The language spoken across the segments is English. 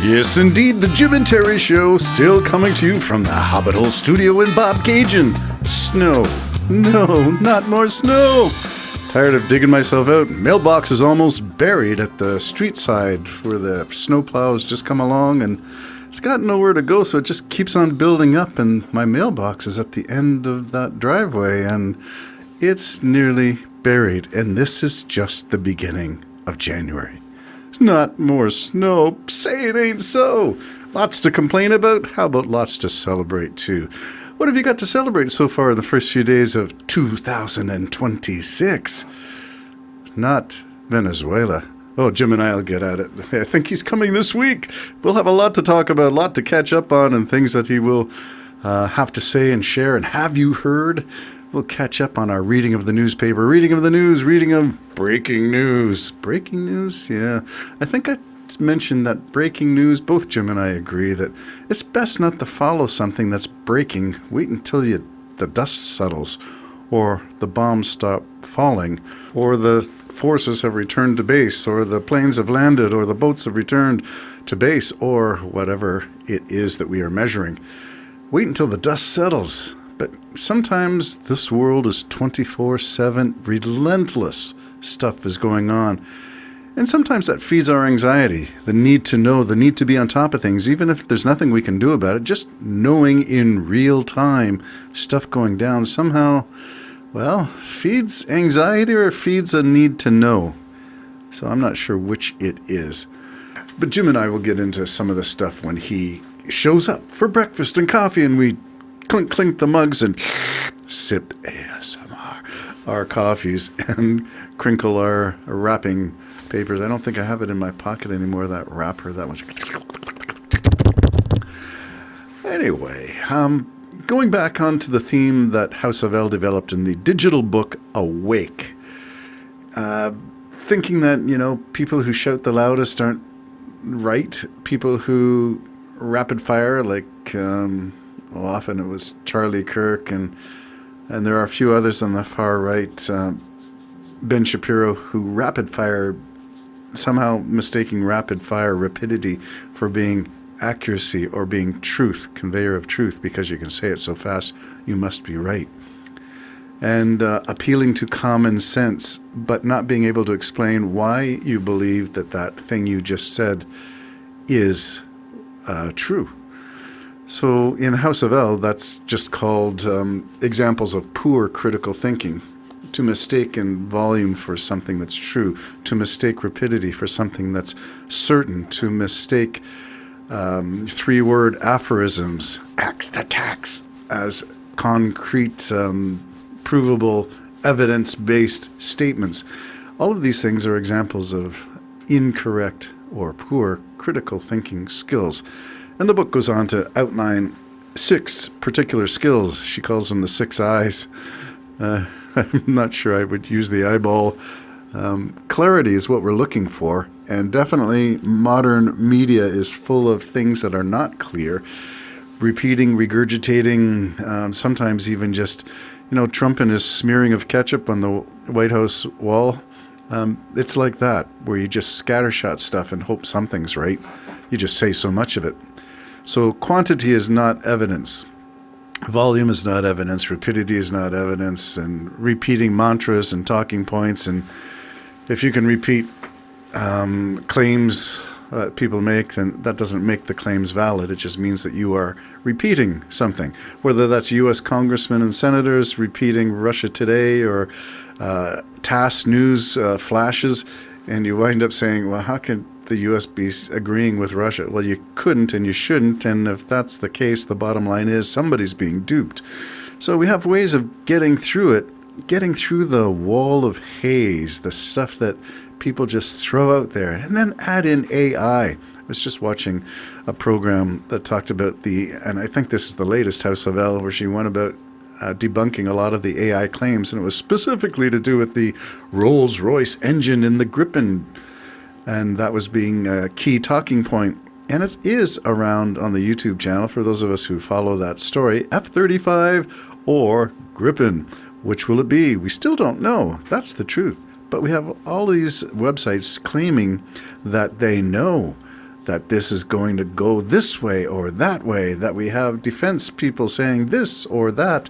Yes, indeed, the Jim and Terry Show, still coming to you from the Hobbit Hole Studio in Bobcaygeon. Snow. No, not more snow. Tired of digging myself out. Mailbox is almost buried at the street side where the snowplows just come along, and it's got nowhere to go, so it just keeps on building up, and my mailbox is at the end of that driveway, and it's nearly buried, and this is just the beginning of January. It's not more snow. Say it ain't so. Lots to complain about. How about lots to celebrate too? What have you got to celebrate so far in the first few days of 2026? Not Venezuela. Oh, Jim and I will get at it. I think he's coming this week. We'll have a lot to talk about, a lot to catch up on, and things that he will have to say and share. And have you heard? We'll catch up on our reading of the newspaper, reading of the news, reading of breaking news. Breaking news? Yeah. I think I mentioned that breaking news, both Jim and I agree that it's best not to follow something that's breaking. Wait until the dust settles, or the bombs stop falling, or the forces have returned to base, or the planes have landed, or the boats have returned to base, or whatever it is that we are measuring. Wait until the dust settles. But sometimes this world is 24/7, relentless stuff is going on. And sometimes that feeds our anxiety, the need to know, the need to be on top of things, even if there's nothing we can do about it. Just knowing in real time stuff going down somehow, well, feeds anxiety or feeds a need to know. So I'm not sure which it is. But Jim and I will get into some of the stuff when he shows up for breakfast and coffee, and we clink the mugs and sip ASMR our coffees and crinkle our wrapping papers. I don't think I have it in my pocket anymore, that wrapper. That was... Anyway, going back onto the theme that House of L developed in the digital book Awake. Thinking that, people who shout the loudest aren't right. People who rapid fire, like... often it was Charlie Kirk, and there are a few others on the far right, Ben Shapiro, who rapid fire, somehow mistaking rapid fire rapidity for being accuracy or being truth, conveyor of truth, because you can say it so fast, you must be right. And appealing to common sense, but not being able to explain why you believe that thing you just said is true. So in House of L, that's just called examples of poor critical thinking. To mistake in volume for something that's true, to mistake rapidity for something that's certain, to mistake three-word aphorisms, axe to tax, as concrete, provable, evidence-based statements. All of these things are examples of incorrect or poor critical thinking skills. And the book goes on to outline 6 particular skills. She calls them the 6 eyes. I'm not sure I would use the eyeball. Clarity is what we're looking for. And definitely modern media is full of things that are not clear. Repeating, regurgitating, sometimes even just, Trump and his smearing of ketchup on the White House wall. It's like that, where you just scattershot stuff and hope something's right. You just say so much of it. So quantity is not evidence. Volume is not evidence. Rapidity is not evidence. And repeating mantras and talking points. And if you can repeat claims that people make, then that doesn't make the claims valid. It just means that you are repeating something. Whether that's U.S. congressmen and senators repeating Russia Today or TASS news flashes, and you wind up saying, well, how can the U.S. be agreeing with Russia? Well, you couldn't and you shouldn't, and if that's the case, the bottom line is somebody's being duped. So we have ways of getting through it, getting through the wall of haze, the stuff that people just throw out there, and then add in AI. I was just watching a program that talked about and I think this is the latest House of L, where she went about debunking a lot of the AI claims, and it was specifically to do with the Rolls-Royce engine in the Gripen. And that was being a key talking point. And it is around on the YouTube channel for those of us who follow that story. F-35 or Gripen. Which will it be? We still don't know. That's the truth. But we have all these websites claiming that they know. that this is going to go this way or that way, that we have defense people saying this or that.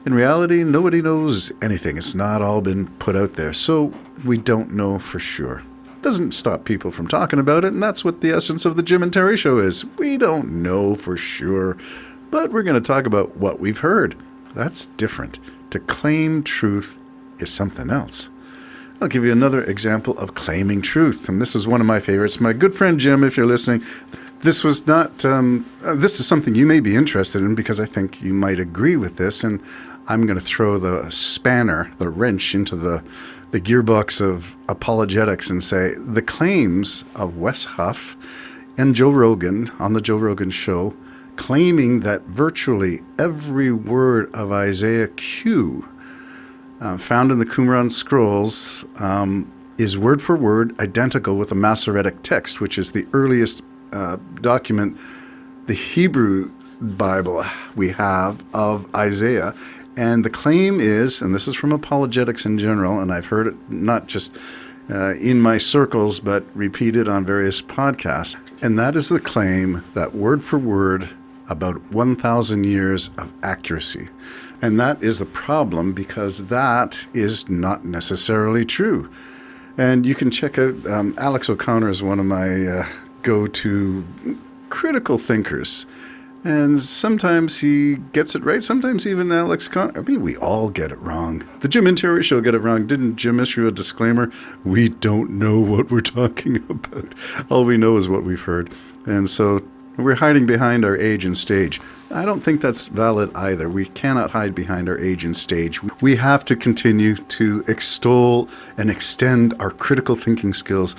In reality, nobody knows anything. It's not all been put out there, so we don't know for sure. Doesn't stop people from talking about it, and that's what the essence of the Jim and Terry Show is. We don't know for sure, but we're going to talk about what we've heard. That's different. To claim truth is something else. I'll give you another example of claiming truth, and this is one of my favorites. My good friend Jim, if you're listening, this was not. This is something you may be interested in because I think you might agree with this, and I'm going to throw the spanner, the wrench, into the gearbox of apologetics and say the claims of Wes Huff and Joe Rogan on the Joe Rogan Show, claiming that virtually every word of Isaiah Q found in the Qumran Scrolls is word for word identical with the Masoretic text, which is the earliest document, the Hebrew Bible we have of Isaiah. And the claim is, and this is from apologetics in general, and I've heard it not just in my circles, but repeated on various podcasts, and that is the claim that word for word, about 1,000 years of accuracy. And that is the problem, because that is not necessarily true. And you can check out, Alex O'Connor is one of my go-to critical thinkers. And sometimes he gets it right. Sometimes even Alex O'Connor. I mean, we all get it wrong. The Jim and Terry Show get it wrong. Didn't Jim issue a disclaimer? We don't know what we're talking about. All we know is what we've heard. And so we're hiding behind our age and stage. I don't think that's valid either. We cannot hide behind our age and stage. We have to continue to extol and extend our critical thinking skills.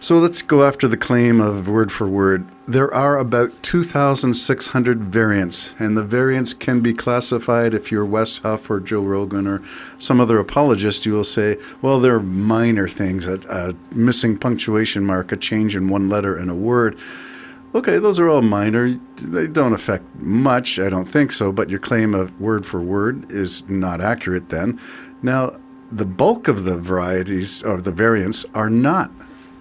So let's go after the claim of word for word. There are about 2,600 variants, and the variants can be classified. If you're Wes Huff or Joe Rogan or some other apologist, you will say, well, they're minor things, a missing punctuation mark, a change in one letter in a word. Okay, those are all minor. They don't affect much, I don't think so, but your claim of word for word is not accurate then. Now, the bulk of the varieties, or the variants, are not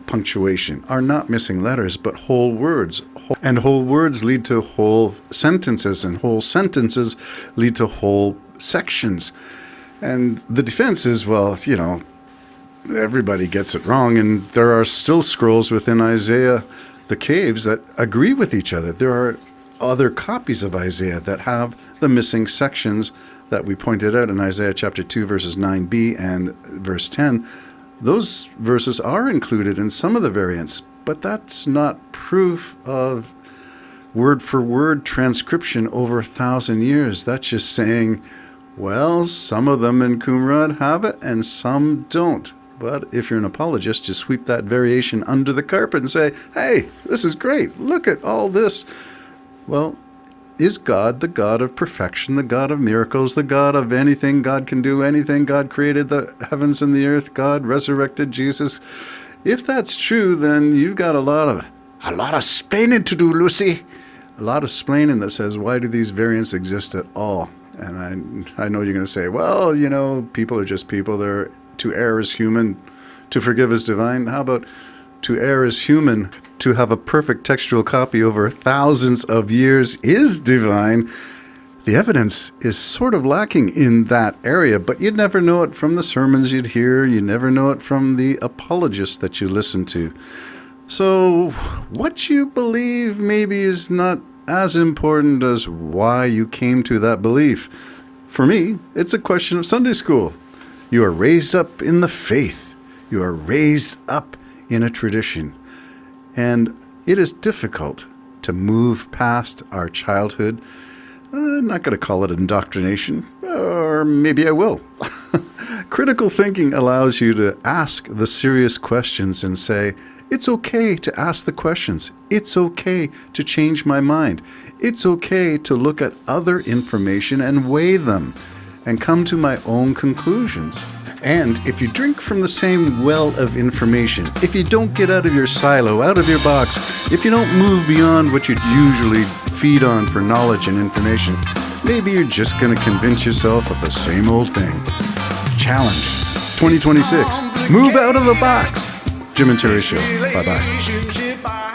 punctuation, are not missing letters, but whole words. And whole words lead to whole sentences, and whole sentences lead to whole sections. And the defense is, well, you know, everybody gets it wrong, and there are still scrolls within Isaiah, the caves, that agree with each other. There are other copies of Isaiah that have the missing sections that we pointed out in Isaiah chapter 2, verses 9b and verse 10. Those verses are included in some of the variants, but that's not proof of word-for-word transcription over 1,000 years. That's just saying, well, some of them in Qumran have it and some don't. But if you're an apologist, you sweep that variation under the carpet and say, hey, this is great. Look at all this. Well, is God the God of perfection, the God of miracles, the God of anything? God can do anything. God created the heavens and the earth. God resurrected Jesus. If that's true, then you've got a lot of splaining to do, Lucy. A lot of splaining that says, why do these variants exist at all? And I know you're going to say, well, you know, people are just people. They're to err is human, to forgive is divine. How about to err is human, to have a perfect textual copy over thousands of years is divine? The evidence is sort of lacking in that area, but you'd never know it from the sermons you'd hear. You never know it from the apologists that you listen to. So what you believe maybe is not as important as why you came to that belief. For me, it's a question of Sunday school. You are raised up in the faith. You are raised up in a tradition. And it is difficult to move past our childhood. I'm not going to call it indoctrination, or maybe I will. Critical thinking allows you to ask the serious questions and say, it's okay to ask the questions. It's okay to change my mind. It's okay to look at other information and weigh them and come to my own conclusions. And if you drink from the same well of information, if you don't get out of your silo, out of your box, if you don't move beyond what you'd usually feed on for knowledge and information, maybe you're just going to convince yourself of the same old thing. Challenge 2026. Move out of the box. Jim and Terry Show. Bye-bye.